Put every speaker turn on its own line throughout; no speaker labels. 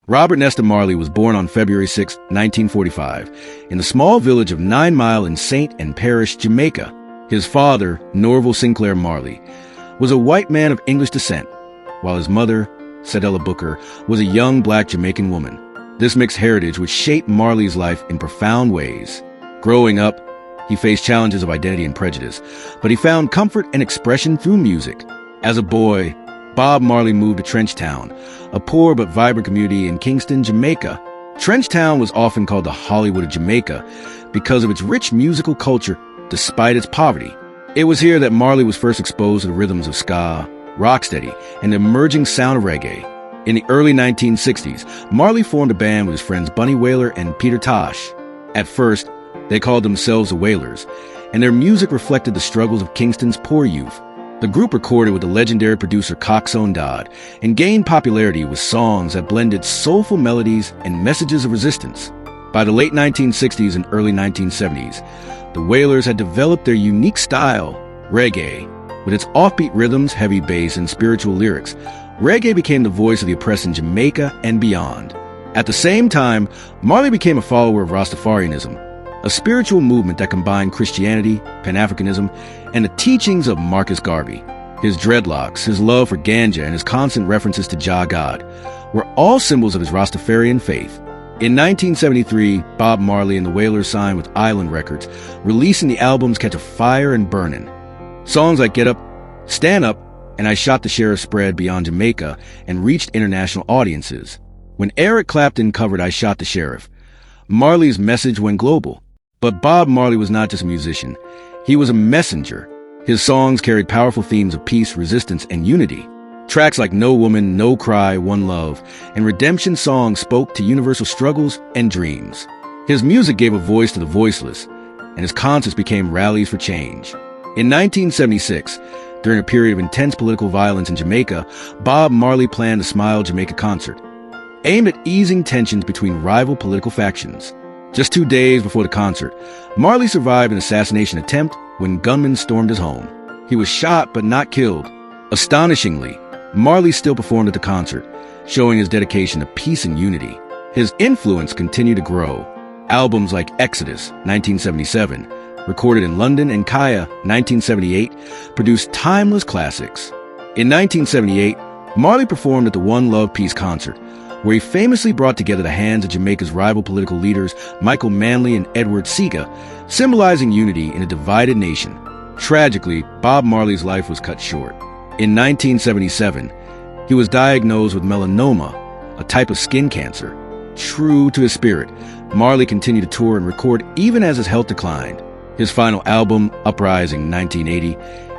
Robert Nesta Marley was born on February 6, 1945, in the small village of 9 Mile in St. and Parish, Jamaica. His father, Norval Sinclair Marley, was a white man of English descent, while his mother, Cedella Booker, was a young black Jamaican woman. This mixed heritage would shape Marley's life in profound ways. Growing up, he faced challenges of identity and prejudice, but he found comfort and expression through music. As a boy, Bob Marley moved to Trenchtown, a poor but vibrant community in Kingston, Jamaica. Trenchtown was often called the Hollywood of Jamaica because of its rich musical culture despite its poverty. It was here that Marley was first exposed to the rhythms of ska, rocksteady, and the emerging sound of reggae. In the early 1960s, Marley formed a band with his friends Bunny Wailer and Peter Tosh. At first, they called themselves the Wailers, and their music reflected the struggles of Kingston's poor youth. The group recorded with the legendary producer Coxsone Dodd and gained popularity with songs that blended soulful melodies and messages of resistance. By the late 1960s and early 1970s, the Wailers had developed their unique style, reggae. With its offbeat rhythms, heavy bass, and spiritual lyrics, reggae became the voice of the oppressed in Jamaica and beyond. At the same time, Marley became a follower of Rastafarianism, a spiritual movement that combined Christianity, Pan-Africanism, and the teachings of Marcus Garvey. His dreadlocks, his love for ganja, and his constant references to Jah God were all symbols of his Rastafarian faith. In 1973, Bob Marley and the Wailers signed with Island Records, releasing the albums Catch a Fire and Burnin'. Songs like Get Up, Stand Up, and I Shot the Sheriff spread beyond Jamaica and reached international audiences. When Eric Clapton covered I Shot the Sheriff, Marley's message went global. But Bob Marley was not just a musician. He was a messenger. His songs carried powerful themes of peace, resistance, and unity. Tracks like No Woman, No Cry, One Love, and Redemption songs spoke to universal struggles and dreams. His music gave a voice to the voiceless, and his concerts became rallies for change. In 1976, during a period of intense political violence in Jamaica, Bob Marley planned a Smile Jamaica concert, aimed at easing tensions between rival political factions. Just 2 days before the concert, Marley survived an assassination attempt when gunmen stormed his home. He was shot but not killed. Astonishingly, Marley still performed at the concert, showing his dedication to peace and unity. His influence continued to grow. Albums like Exodus, 1977, recorded in London, and Kaya, 1978, produced timeless classics. In 1978, Marley performed at the One Love Peace concert, where he famously brought together the hands of Jamaica's rival political leaders Michael Manley and Edward Seaga, symbolizing unity in a divided nation. Tragically, Bob Marley's life was cut short. In 1977, he was diagnosed with melanoma, a type of skin cancer. True to his spirit, Marley continued to tour and record even as his health declined. His final album, Uprising 1980,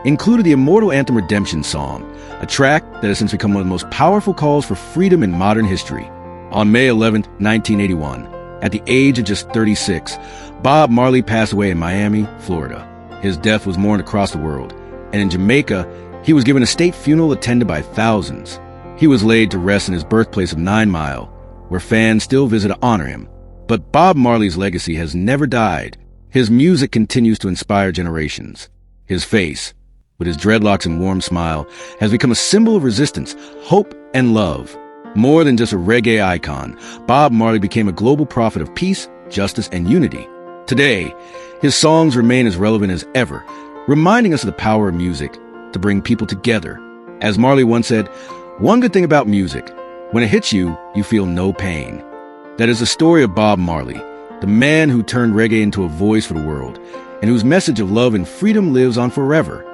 included the immortal anthem Redemption song, a track that has since become one of the most powerful calls for freedom in modern history. On May 11, 1981, at the age of just 36, Bob Marley passed away in Miami, Florida. His death was mourned across the world, and in Jamaica, he was given a state funeral attended by thousands. He was laid to rest in his birthplace of 9 Mile, where fans still visit to honor him. But Bob Marley's legacy has never died. His music continues to inspire generations. His face, with his dreadlocks and warm smile, has become a symbol of resistance, hope, and love. More than just a reggae icon, Bob Marley became a global prophet of peace, justice, and unity. Today, his songs remain as relevant as ever, reminding us of the power of music to bring people together. As Marley once said, "One good thing about music, when it hits you, you feel no pain." That is the story of Bob Marley, the man who turned reggae into a voice for the world, and whose message of love and freedom lives on forever.